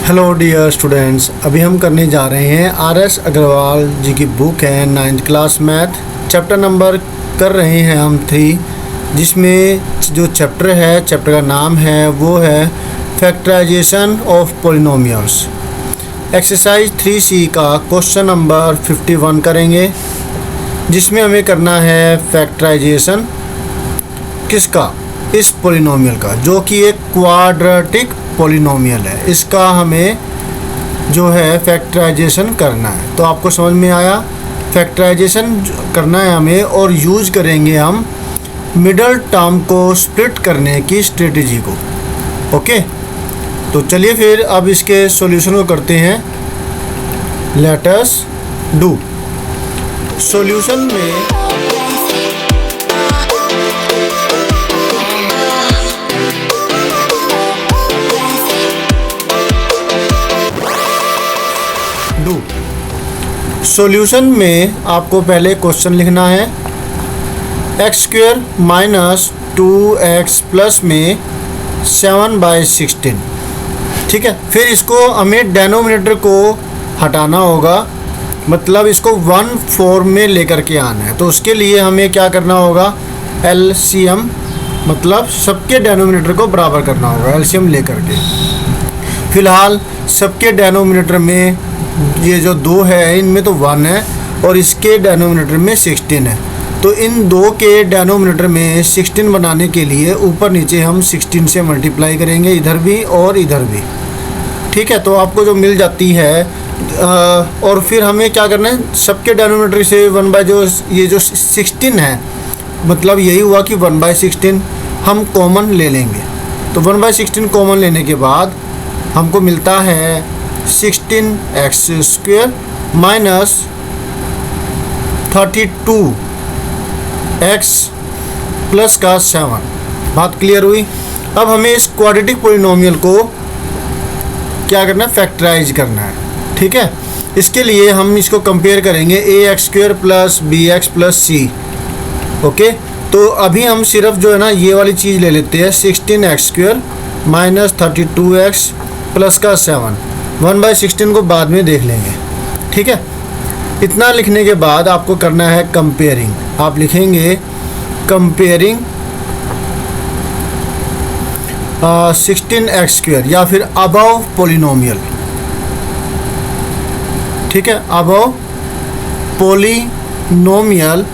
Hello dear students, अभी हम करने जा रहे हैं आर.एस. अग्रवाल जी की बुक है 9th class math. Chapter number कर रहे हैं हम 3, जिसमें जो चैप्टर का नाम है वो है factorization of polynomials. Exercise 3C का क्वेश्चन नंबर 51 करेंगे, जिसमें हमें करना है फैक्टराइजेशन किसका, इस पॉलिनोमियल का, जो कि एक क्वाड्रेटिक पॉलिनोमियल है। इसका हमें जो है फैक्टराइजेशन करना है। तो आपको समझ में आया, फैक्टराइजेशन करना है हमें, और यूज करेंगे हम मिडल टर्म को स्प्लिट करने की स्ट्रेटजी को। ओके, तो चलिए फिर अब इसके सॉल्यूशन को करते हैं। Let us do. सॉल्यूशन में सॉल्यूशन में आपको पहले क्वेश्चन लिखना है x² माइनस 2x प्लस में 7/16। ठीक है, फिर इसको हमें डेनोमिनेटर को हटाना होगा, मतलब इसको 1 फॉर्म में लेकर के आना है। तो उसके लिए हमें क्या करना होगा, LCM, मतलब सबके डेनोमिनेटर को बराबर करना होगा LCM लेकर के। फिलहाल सबके डेनोमिनेटर में ये जो 2 है, इनमें तो 1 है और इसके डेनोमिनेटर में 16 है। तो इन 2 के डेनोमिनेटर में 16 बनाने के लिए ऊपर नीचे हम 16 से मल्टीप्लाई करेंगे, इधर भी और इधर भी। ठीक है, तो आपको जो मिल जाती है, और फिर हमें क्या करना है, सबके डेनोमिनेटर से 16 है, मतलब यही हुआ कि 1/16 हम कॉमन ले लेंगे। तो 1/16 कॉमन लेने के बाद हमको मिलता है 16x² माइनस 32x प्लस का 7। बात क्लियर हुई। अब हमें इस क्वाड्रेटिक पॉलिनोमियल को क्या करना है, फैक्टराइज करना है। ठीक है, इसके लिए हम इसको कंपेयर करेंगे ax² plus bx plus c। Okay, तो अभी हम सिर्फ जो है ना ये वाली चीज़ ले लेते हैं, 16x² माइनस 32x प्लस का 7। 1/16 को बाद में देख लेंगे। ठीक है, इतना लिखने के बाद आपको करना है कंपेयरिंग। आप लिखेंगे कंपेयरिंग 16x² या फिर अबव पॉलिनोमियल। ठीक है, अबव पॉलिनोमियल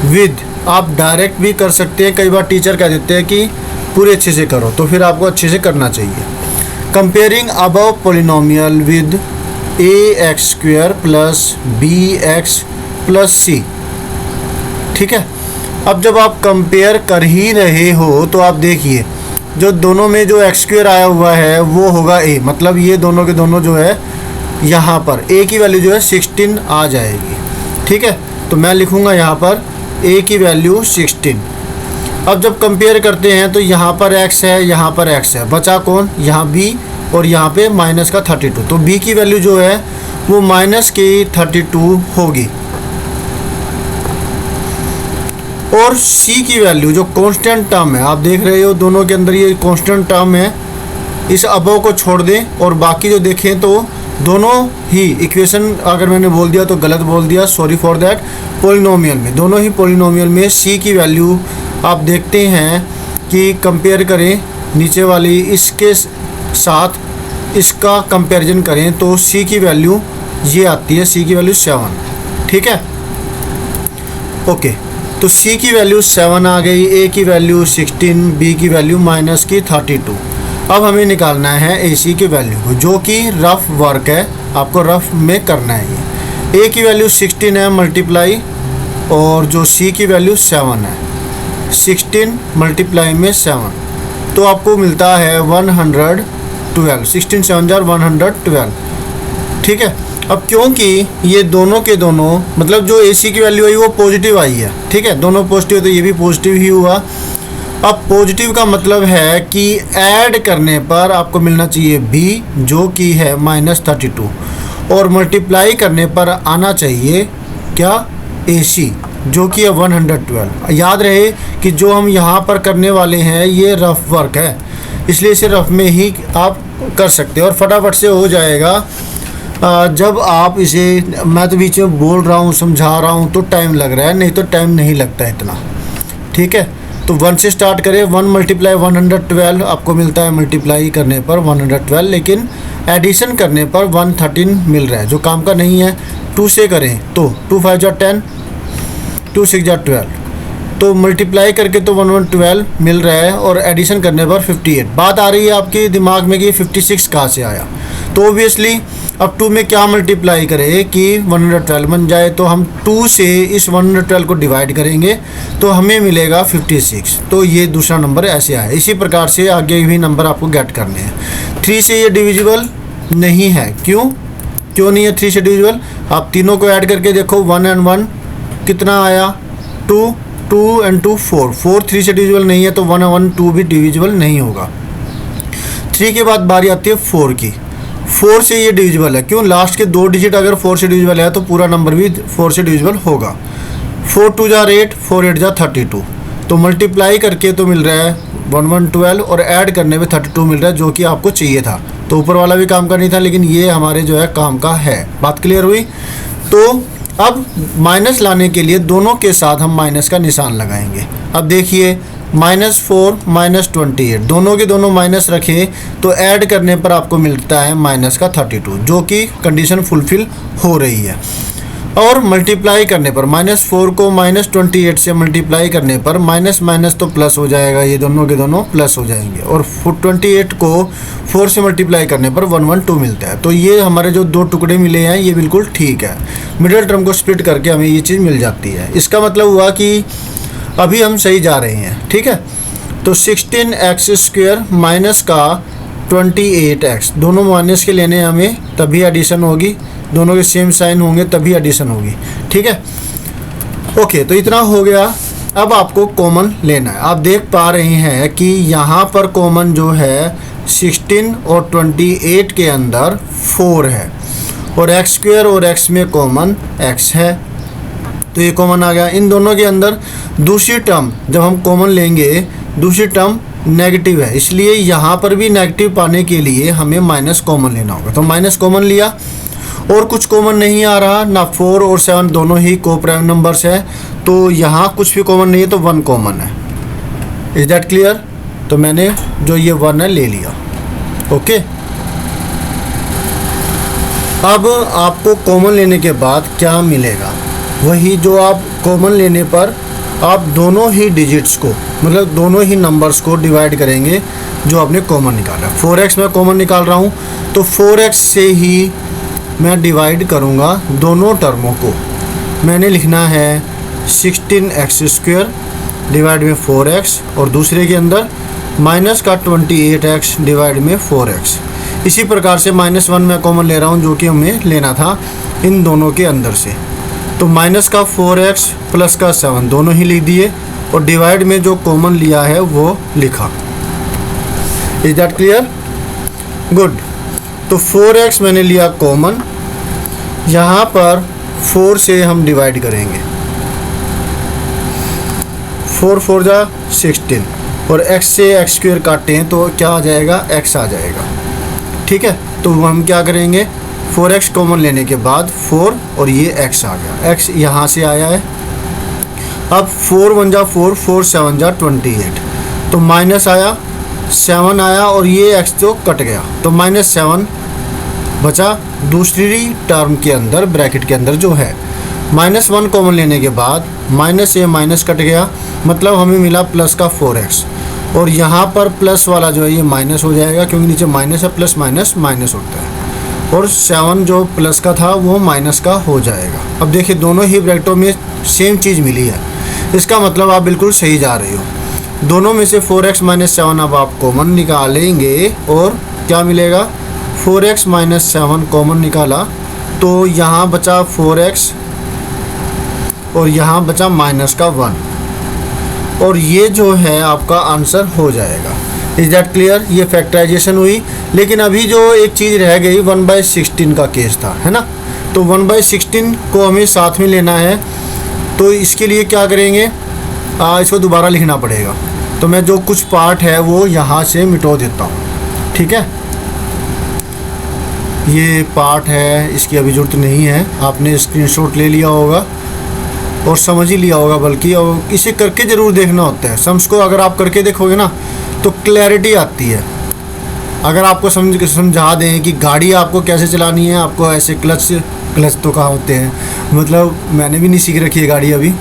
विद, आप डायरेक्ट भी कर सकते हैं। कई बार टीचर कह देते हैं कि पूरे अच्छे से करो, तो फिर आपको अच्छे से करना चाहिए। Comparing above polynomial with ax² plus bx plus c। ठीक है, अब जब आप कंपेयर कर ही रहे हो तो आप देखिए, जो दोनों में जो x² आया हुआ है वो होगा a, मतलब ये दोनों के दोनों जो है यहाँ पर a की वैल्यू जो है 16 आ जाएगी। ठीक है, तो मैं लिखूँगा यहाँ पर a की वैल्यू 16। अब जब कंपेयर करते हैं तो यहाँ पर x है, यहाँ पर x है, बचा कौन, यहाँ b और यहाँ पे माइनस का 32। तो b की वैल्यू जो है वो माइनस की 32 होगी, और c की वैल्यू जो कांस्टेंट टर्म है, आप देख रहे हो दोनों के अंदर ये कांस्टेंट टर्म है, इस अबव को छोड़ दें और बाकी जो देखें तो दोनों ही इक्वेशन, अगर मैंने बोल दिया तो गलत बोल दिया, सॉरी फॉर दैट, पॉलिनोमियल में, दोनों ही पॉलिनोमियल में c की वैल्यू आप देखते हैं कि कंपेयर करें नीचे वाली इसके साथ, इसका कंपैरिजन करें तो c की वैल्यू ये आती है, c की वैल्यू 7। ठीक है, ओके, तो c की वैल्यू 7 आ गई, a की वैल्यू 16, b की वैल्यू माइनस की 32। अब हमें निकालना है ac की वैल्यू को, जो कि रफ वर्क है, आपको रफ में करना है। ये a की वैल्यू 16 है मल्टीप्लाई, और जो c की वैल्यू 7 है, 16 मल्टीप्लाई में 7, तो आपको मिलता है 112। 16 7 112। ठीक है, अब क्योंकि ये दोनों के दोनों, मतलब जो AC की वैल्यू आई वो पॉजिटिव आई है। ठीक है, दोनों पॉजिटिव, तो ये भी पॉजिटिव ही हुआ। अब पॉजिटिव का मतलब है कि ऐड करने पर आपको मिलना चाहिए b, जो कि है -32, और मल्टीप्लाई करने पर आना चाहिए क्या, AC, जो कि है 112। याद रहे कि जो हम यहाँ पर करने वाले हैं ये रफ वर्क है, इसलिए इसे रफ में ही आप कर सकते हैं और फटाफट से हो जाएगा। जब आप इसे, मैं तो बीच में बोल रहा हूँ समझा रहा हूँ तो टाइम लग रहा है, नहीं तो टाइम नहीं लगता इतना। ठीक है, तो 1 से स्टार्ट करें। 1 मल्टीप्लाई 112 आपको मिलता है मल्टीप्लाई करने पर 112, लेकिन एडिशन करने पर 113 मिल रहा है जो काम का नहीं है। 2 से करें तो 2 5 जा 10, 2 6 जा 12, तो मल्टीप्लाई करके तो 112 मिल रहा है और एडिशन करने पर 58। बात आ रही है आपके दिमाग में कि 56 कहाँ से आया, तो ओबियसली अब 2 में क्या मल्टीप्लाई करें कि 112 बन जाए, तो हम 2 से इस 112 को डिवाइड करेंगे तो हमें मिलेगा 56। तो ये दूसरा नंबर ऐसे आया। इसी प्रकार से आगे भी नंबर आपको गेट करने हैं। 3 से ये डिविजिबल नहीं है, क्यों नहीं है 3 से डिविजिबल? आप तीनों को ऐड करके देखो, 1 and 1 कितना आया, 2, 2 and 2 4, 4 3 से डिविजिबल नहीं है, तो 1 and 1 2 भी डिविजिबल नहीं होगा। 3 के बाद बारी आती है 4 की। 4 से ये डिविजिबल है, क्यों? लास्ट के 2 डिजिट अगर 4 से डिविजिबल है तो पूरा नंबर भी 4 से डिविजिबल होगा। 4 2 जा 8, 4 8 जा 32, तो मल्टीप्लाई करके तो मिल रहा है 1112 और ऐड करने में 32 मिल रहा है, जो कि आपको चाहिए था। तो ऊपर वाला भी काम का नहीं था, लेकिन ये हमारे जो है काम का है। बात क्लियर हुई? तो अब माइनस लाने के लिए दोनों के साथ हम माइनस का निशान लगाएंगे। अब देखिए -4 -28, दोनों के दोनों माइनस रखें तो ऐड करने पर आपको मिलता है माइनस का 32, जो कि कंडीशन फुलफिल हो रही है। और मल्टीप्लाई करने पर -4 को -28 से मल्टीप्लाई करने पर माइनस माइनस तो प्लस हो जाएगा, ये दोनों के दोनों प्लस हो जाएंगे। और 28 को 4 से मल्टीप्लाई करने पर 112 मिलता है। तो ये हमारे जो 2 टुकड़े मिले हैं ये बिल्कुल ठीक है। मिडिल टर्म को स्प्लिट करके हमें ये चीज़ मिल जाती है। इसका मतलब हुआ कि अभी हम सही जा रहे हैं। ठीक है, तो 16x² माइनस का 28x, दोनों माइनस के लेने हमें, तभी एडिशन होगी, दोनों के सेम साइन होंगे तभी एडिशन होगी। ठीक है, ओके, तो इतना हो गया। अब आपको कॉमन लेना है। आप देख पा रहे हैं कि यहाँ पर कॉमन जो है 16 और 28 के अंदर 4 है, और x² और x में कॉमन x है, तो ये कॉमन आ गया। इन दोनों के अंदर दूसरी टर्म जब हम कॉमन लेंगे, दूसरी टर्म नेगेटिव है, इसलिए यहाँ पर भी नेगेटिव पाने के लिए हमें माइनस कॉमन लेना होगा। तो माइनस कॉमन लिया, और कुछ कॉमन नहीं आ रहा ना। 4 और 7 दोनों ही को प्राइम नंबर्स है, तो यहाँ कुछ भी कॉमन नहीं है, तो 1 कॉमन है। Is that clear? तो मैंने जो ये 1 है ले लिया। ओके, अब आपको कॉमन लेने के बाद क्या मिलेगा? वही जो आप कॉमन लेने पर आप दोनों ही डिजिट्स को, मतलब दोनों ही नंबर्स को डिवाइड करेंगे जो आपने कॉमन निकाला। 4x मैं कॉमन निकाल रहा हूँ, तो 4x से ही मैं डिवाइड करूँगा दोनों टर्मों को। मैंने लिखना है 16x² डिवाइड में 4x, और दूसरे के अंदर माइनस का 28x डिवाइड में 4x। इसी प्रकार से -1 मैं कॉमन ले रहा हूँ, जो कि हमें लेना था इन दोनों के अंदर से। तो माइनस का 4x प्लस का 7 दोनों ही लिख दिए, और डिवाइड में जो कॉमन लिया है वो लिखा। Is that clear? गुड। तो 4x मैंने लिया कॉमन, यहाँ पर 4 से हम डिवाइड करेंगे, 4 4 जा 16, और x से x² काटें तो क्या आ जाएगा? x आ जाएगा। ठीक है, तो हम क्या करेंगे? 4x कॉमन लेने के बाद 4 और ये x आ गया, x यहाँ से आया है। अब 4 1 जा 4, 4 7 जा 28, तो माइनस आया, 7 आया, और ये x तो कट गया, तो -7 बचा दूसरी टर्म के अंदर, ब्रैकेट के अंदर जो है। -1 कॉमन लेने के बाद माइनस ये माइनस कट गया, मतलब हमें मिला प्लस का 4x, और यहाँ पर प्लस वाला जो है ये माइनस हो जाएगा, क्योंकि नीचे माइनस है, प्लस माइनस माइनस होता है, और 7 जो प्लस का था वो माइनस का हो जाएगा। अब देखिए दोनों ही ब्रैकेटों में सेम चीज़ मिली है, इसका मतलब आप बिल्कुल सही जा रहे हो। दोनों में से 4x - 7 अब आप कॉमन निकालेंगे, और क्या मिलेगा? 4x - 7 कॉमन निकाला, तो यहाँ बचा 4x और यहाँ बचा माइनस का 1, और ये जो है आपका आंसर हो जाएगा। Is that clear? ये फैक्टराइजेशन हुई, लेकिन अभी जो एक चीज़ रह गई 1/16 का केस था, है ना? तो 1/16 को हमें साथ में लेना है, तो इसके लिए क्या करेंगे? इसको दोबारा लिखना पड़ेगा। तो मैं जो कुछ पार्ट है वो यहाँ से मिटो देता हूँ। ठीक है, ये पार्ट है, इसकी अभी ज़रूरत नहीं है, आपने स्क्रीनशॉट ले लिया होगा और समझ ही लिया होगा बल्कि, और इसे करके ज़रूर देखना होता है। सम्स को अगर आप करके देखोगे ना तो क्लैरिटी आती है। अगर आपको समझा दें कि गाड़ी आपको कैसे चलानी है, आपको ऐसे क्लच तो कहाँ होते हैं, मतलब मैंने भी नहीं सीख रखी है गाड़ी अभी,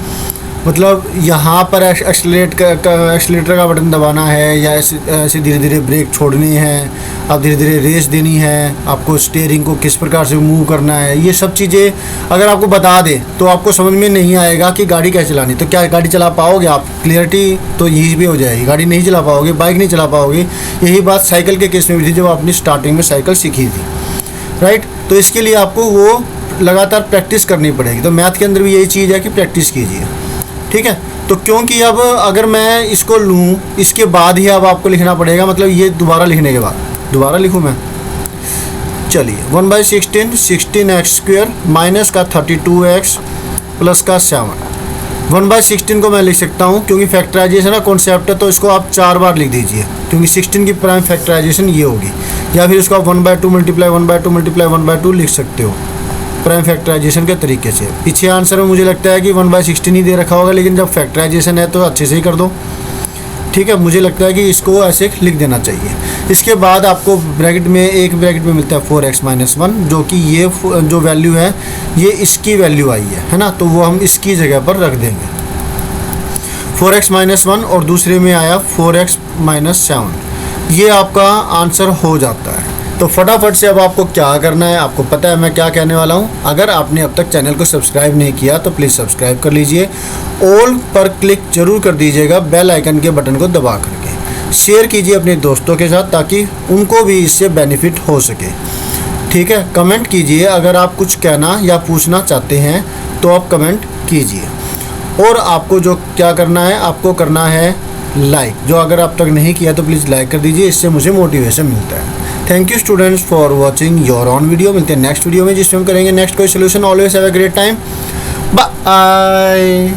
मतलब यहाँ पर एक्सलेटर का बटन दबाना है या ऐसे धीरे धीरे ब्रेक छोड़नी है, अब धीरे धीरे रेस देनी है, आपको स्टीयरिंग को किस प्रकार से मूव करना है, ये सब चीज़ें अगर आपको बता दे तो आपको समझ में नहीं आएगा कि गाड़ी कैसे चलानी। तो क्या गाड़ी चला पाओगे आप? क्लियरिटी तो यही भी हो जाएगी, गाड़ी नहीं चला पाओगे, बाइक नहीं चला पाओगे। यही बात साइकिल के केस में भी थी जब आपने स्टार्टिंग में साइकिल सीखी थी, राइट। तो इसके लिए आपको वो लगातार प्रैक्टिस करनी पड़ेगी। तो मैथ के अंदर भी यही चीज़ है कि प्रैक्टिस कीजिए। ठीक है, तो क्योंकि अब अगर मैं इसको लूँ, इसके बाद ही अब आपको लिखना पड़ेगा, मतलब ये दोबारा लिखने के बाद दोबारा लिखूँ मैं। चलिए 1/16 16x² माइनस का 32x प्लस का 7। 1/16 को मैं लिख सकता हूँ क्योंकि फैक्टराइजेशन का कॉन्सेप्ट है, तो इसको आप 4 बार लिख दीजिए क्योंकि 16 की प्राइम फैक्टराइजेशन ये होगी, या फिर इसको आप 1/2 मल्टीप्लाई 1/2 मल्टीप्लाई 1/2 लिख सकते हो प्राइम फैक्टराइजेशन के तरीके से। पीछे आंसर में मुझे लगता है कि 1/16 ही दे रखा होगा, लेकिन जब फैक्टराइजेशन है तो अच्छे से ही कर दो। ठीक है, मुझे लगता है कि इसको ऐसे लिख देना चाहिए। इसके बाद आपको ब्रैकेट में एक ब्रैकेट में मिलता है 4x - 1, जो कि ये जो वैल्यू है ये इसकी वैल्यू आई है ना, तो वो हम इसकी जगह पर रख देंगे 4x - 1, और दूसरे में आया 4x - 7। ये आपका आंसर हो जाता है। तो फटाफट से अब आपको क्या करना है, आपको पता है मैं क्या कहने वाला हूँ। अगर आपने अब तक चैनल को सब्सक्राइब नहीं किया तो प्लीज़ सब्सक्राइब कर लीजिए, ऑल पर क्लिक जरूर कर दीजिएगा बेल आइकन के बटन को दबा करके, शेयर कीजिए अपने दोस्तों के साथ ताकि उनको भी इससे बेनिफिट हो सके। ठीक है, कमेंट कीजिए अगर आप कुछ कहना या पूछना चाहते हैं तो आप कमेंट कीजिए, और आपको जो क्या करना है, आपको करना है लाइक, जो अगर आप तक नहीं किया तो प्लीज़ लाइक कर दीजिए, इससे मुझे मोटिवेशन मिलता है। Thank you students for watching your on video. मिलते हैं नेक्स्ट वीडियो में जिसमें हम करेंगे नेक्स्ट कोई solution. Always have a great time, bye.